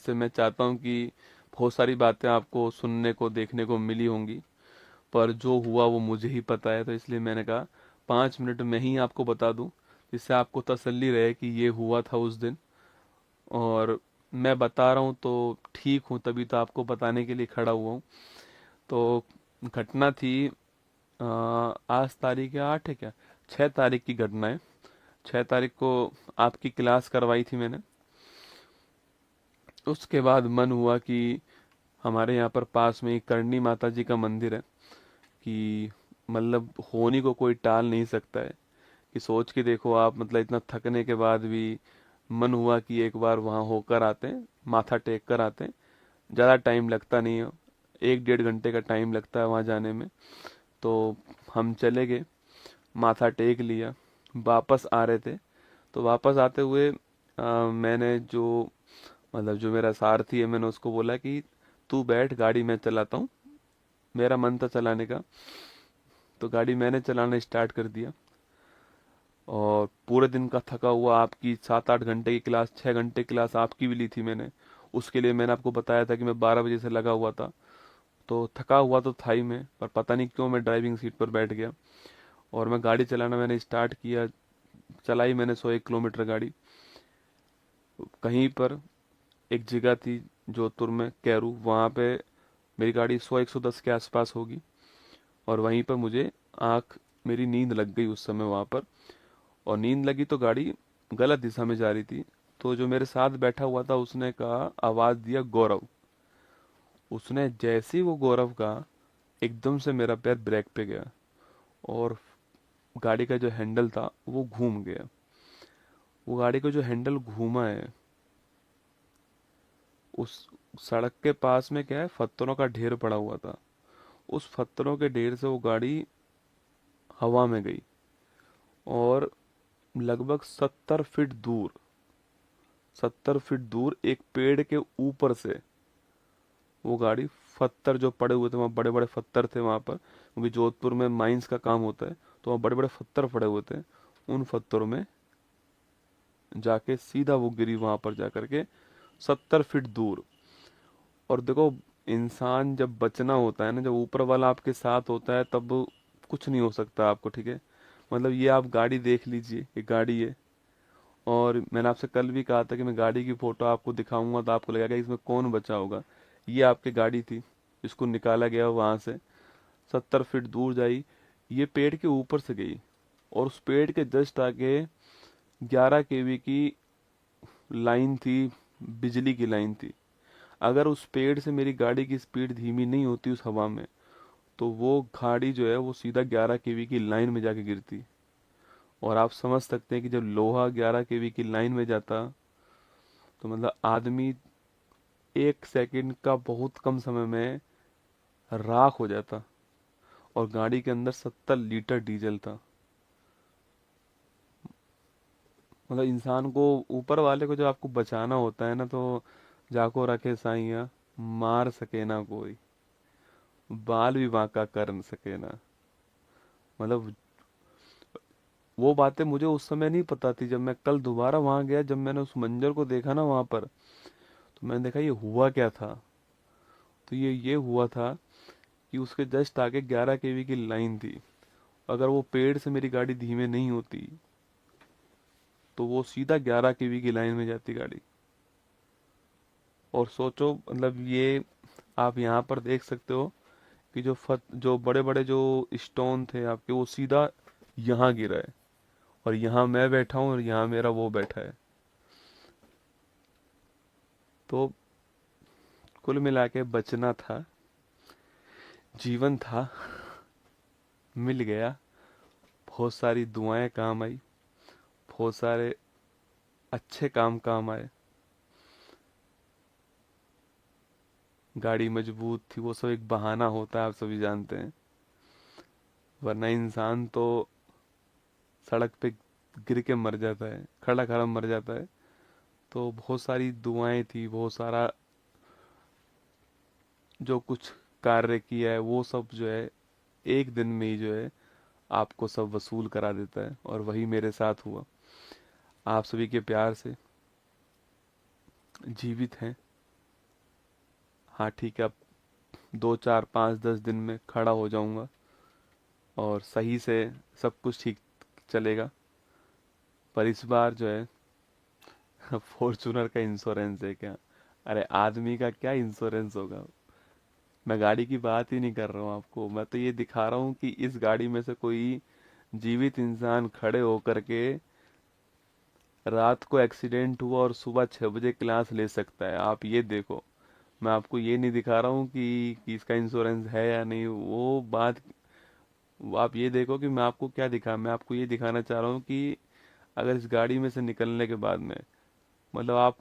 वैसे मैं चाहता हूँ कि बहुत सारी बातें आपको सुनने को देखने को मिली होंगी, पर जो हुआ वो मुझे ही पता है, तो इसलिए मैंने कहा 5 मिनट में ही आपको बता दूं, जिससे आपको तसल्ली रहे कि ये हुआ था उस दिन। और मैं बता रहा हूँ तो ठीक हूँ, तभी तो आपको बताने के लिए खड़ा हुआ हूँ। तो घटना थी, आज तारीख है 8 है क्या, 6 तारीख की घटना है। 6 तारीख को आपकी क्लास करवाई थी मैंने। उसके बाद मन हुआ कि हमारे यहाँ पर पास में एक करणी माता जी का मंदिर है, कि मतलब होनी को कोई टाल नहीं सकता है। कि सोच के देखो आप, मतलब इतना थकने के बाद भी मन हुआ कि एक बार वहाँ होकर आते हैं, माथा टेक कर आते हैं। ज़्यादा टाइम लगता नहीं है, 1 डेढ़ घंटे का टाइम लगता है वहाँ जाने में। तो हम चले गए, माथा टेक लिया, वापस आ रहे थे। तो वापस आते हुए मैंने जो, मतलब जो मेरा सारथी है, मैंने उसको बोला कि तू बैठ, गाड़ी मैं चलाता हूँ। मेरा मन था चलाने का, तो गाड़ी मैंने चलाना स्टार्ट कर दिया। और पूरे दिन का थका हुआ, आपकी 7 8 घंटे की क्लास, 6 घंटे क्लास आपकी भी ली थी मैंने। उसके लिए मैंने आपको बताया था कि मैं 12 बजे से लगा हुआ था। तो थका हुआ तो था ही मैं, पर पता नहीं क्यों मैं ड्राइविंग सीट पर बैठ गया और मैं गाड़ी चलाना मैंने स्टार्ट किया। चलाई मैंने 101 किलोमीटर गाड़ी। कहीं पर एक जगह थी जोधपुर में, कैरू, वहाँ पे मेरी गाड़ी 100 110 के आसपास होगी। और वहीं पर मुझे आँख, मेरी नींद लग गई उस समय वहाँ पर। और नींद लगी तो गाड़ी गलत दिशा में जा रही थी। तो जो मेरे साथ बैठा हुआ था उसने कहा, आवाज़ दिया, गौरव। उसने जैसे ही वो गौरव कहा, एकदम से मेरा पैर ब्रेक पे गया और गाड़ी का जो हैंडल था वो घूम गया। वो गाड़ी का जो हैंडल घूमा है, उस सड़क के पास में क्या है, पत्थरों का ढेर पड़ा हुआ था। उस पत्थरों के ढेर से वो गाड़ी हवा में गई और लगभग 70 फीट दूर, 70 फीट दूर एक पेड़ के ऊपर से वो गाड़ी, पत्थर जो पड़े हुए थे वहाँ, बड़े बड़े पत्थर थे वहाँ पर, क्योंकि जोधपुर में माइंस का काम होता है, तो वहाँ बड़े बड़े पत्थर पड़े हुए थे। उन पत्थरों में जाके सीधा वो गिरी, वहां पर जा करके 70 फीट दूर। और देखो, इंसान जब बचना होता है ना, जब ऊपर वाला आपके साथ होता है, तब कुछ नहीं हो सकता आपको, ठीक है। मतलब ये आप गाड़ी देख लीजिए, ये गाड़ी है। और मैंने आपसे कल भी कहा था कि मैं गाड़ी की फोटो आपको दिखाऊंगा तो आपको लगेगा कि इसमें कौन बचा होगा। ये आपकी गाड़ी थी, इसको निकाला गया वहां से, 70 फीट दूर जाई, ये पेड़ के ऊपर से गई। और उस पेड़ के जस्ट आगे 11 kV की लाइन थी, बिजली की लाइन थी। अगर उस पेड़ से मेरी गाड़ी की स्पीड धीमी नहीं होती उस हवा में, तो वो गाड़ी जो है वो सीधा 11 kV की लाइन में जाके गिरती। और आप समझ सकते हैं कि जब लोहा 11 kV की लाइन में जाता, तो मतलब आदमी 1 सेकंड का बहुत कम समय में राख हो जाता। और गाड़ी के अंदर 70 लीटर डीजल था। मतलब इंसान को, ऊपर वाले को जब आपको बचाना होता है ना, तो जाको रखे साइया, मार सके ना कोई, बाल भी बांका कर न सके ना। मतलब वो बातें मुझे उस समय नहीं पता थी। जब मैं कल दोबारा वहां गया, जब मैंने उस मंजर को देखा ना वहां पर, तो मैंने देखा ये हुआ क्या था। तो ये हुआ था कि उसके जस्ट आगे 11 kV की लाइन थी। अगर वो पेड़ से मेरी गाड़ी धीमे नहीं होती, तो वो सीधा 11 kV की लाइन में जाती गाड़ी। और सोचो, मतलब ये आप यहाँ पर देख सकते हो कि जो बड़े बड़े जो स्टोन थे आपके, वो सीधा यहाँ गिरा है। और यहाँ मैं बैठा हूँ और यहाँ मेरा वो बैठा है। तो कुल मिला के बचना था, जीवन था, मिल गया। बहुत सारी दुआएं काम आई, बहुत सारे अच्छे काम काम आए। गाड़ी मजबूत थी, वो सब एक बहाना होता है, आप सभी जानते हैं। वरना इंसान तो सड़क पे गिर के मर जाता है, खड़ा खड़ा मर जाता है। तो बहुत सारी दुआएं थी, बहुत सारा जो कुछ कार्य किया है वो सब जो है, एक दिन में ही जो है आपको सब वसूल करा देता है। और वही मेरे साथ हुआ। आप सभी के प्यार से जीवित हैं, हाँ ठीक है, अब 2 4 5 10 दिन में खड़ा हो जाऊंगा और सही से सब कुछ ठीक चलेगा। पर इस बार जो है फॉर्चूनर का इंश्योरेंस है क्या? अरे आदमी का क्या इंश्योरेंस होगा? मैं गाड़ी की बात ही नहीं कर रहा हूँ आपको, मैं तो ये दिखा रहा हूँ कि इस गाड़ी में से कोई जीवित इंसान खड़े होकर के रात को एक्सीडेंट हुआ और सुबह 6 बजे क्लास ले सकता है, आप ये देखो। मैं आपको ये नहीं दिखा रहा हूँ कि इसका इंश्योरेंस है या नहीं, वो बात। वो आप ये देखो कि मैं आपको क्या दिखा, मैं आपको ये दिखाना चाह रहा हूँ कि अगर इस गाड़ी में से निकलने के बाद में, मतलब आप,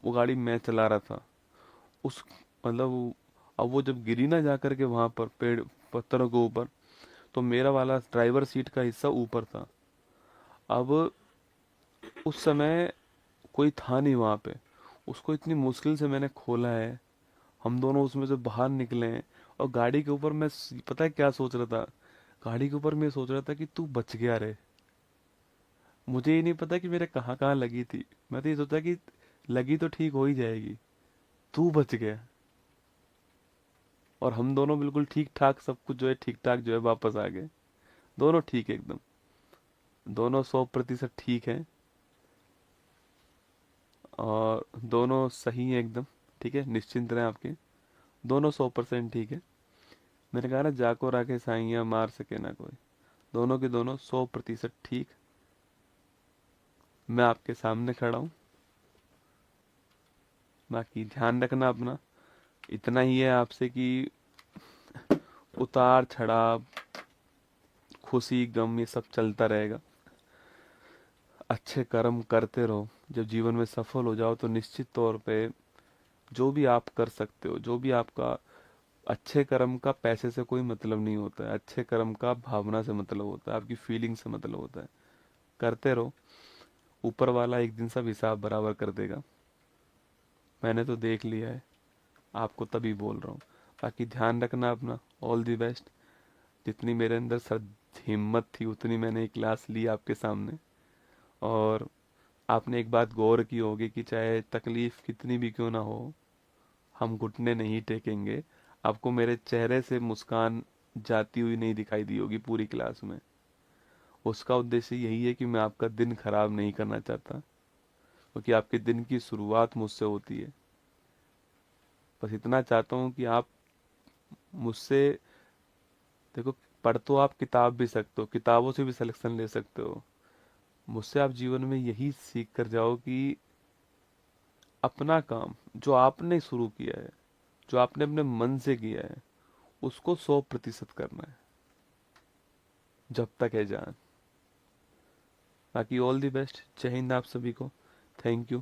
वो गाड़ी मैं चला रहा था उस, मतलब अब वो जब गिरी ना जा करके वहां पर पेड़ पत्थरों के ऊपर, तो मेरा वाला ड्राइवर सीट का हिस्सा ऊपर था। अब उस समय कोई था नहीं वहां पे, उसको इतनी मुश्किल से मैंने खोला है, हम दोनों उसमें से बाहर निकले हैं। और गाड़ी के ऊपर मैं पता है क्या सोच रहा था? गाड़ी के ऊपर मैं सोच रहा था कि तू बच गया रे। मुझे ये नहीं पता कि मेरे कहाँ कहाँ लगी थी। मैं तो ये सोचा कि लगी तो ठीक हो ही जाएगी, तू बच गया। और हम दोनों बिल्कुल ठीक ठाक, सब कुछ जो है ठीक ठाक जो है वापस आ गए। दोनों ठीक है एकदम, दोनों 100% ठीक है। और दोनों सही है एकदम, ठीक है, निश्चिंत रहें आपके। दोनों 100% ठीक है। मैंने कहा ना, जाको राखे साइयां मार सके ना कोई। दोनों के दोनों 100% ठीक। मैं आपके सामने खड़ा हूँ। बाकी ध्यान रखना अपना। इतना ही है आपसे कि उतार चढ़ाव, खुशी गम, ये सब चलता रहेगा। अच्छे कर्म करते रहो। जब जीवन में सफल हो जाओ तो निश्चित तौर पे जो भी आप कर सकते हो, जो भी आपका, अच्छे कर्म का पैसे से कोई मतलब नहीं होता है, अच्छे कर्म का भावना से मतलब होता है, आपकी फीलिंग से मतलब होता है। करते रहो, ऊपर वाला एक दिन सब हिसाब बराबर कर देगा। मैंने तो देख लिया है, आपको तभी बोल रहा हूँ। बाकी ध्यान रखना अपना। All the best. जितनी मेरे अंदर सर हिम्मत थी उतनी मैंने एक क्लास ली आपके सामने। और आपने एक बात गौर की होगी कि चाहे तकलीफ कितनी भी क्यों ना हो, हम घुटने नहीं टेकेंगे। आपको मेरे चेहरे से मुस्कान जाती हुई नहीं दिखाई दी होगी पूरी क्लास में। उसका उद्देश्य यही है कि मैं आपका दिन खराब नहीं करना चाहता, क्योंकि आपके दिन की शुरुआत मुझसे होती है। बस इतना चाहता हूँ कि आप मुझसे, देखो, पढ़ तो आप किताब भी सकते हो, किताबों से भी सिलेक्शन ले सकते हो। मुझसे आप जीवन में यही सीख कर जाओ कि अपना काम जो आपने शुरू किया है, जो आपने अपने मन से किया है, उसको 100% करना है, जब तक है जान। बाकी ऑल दी बेस्ट। जय हिंद आप सभी को। Thank you.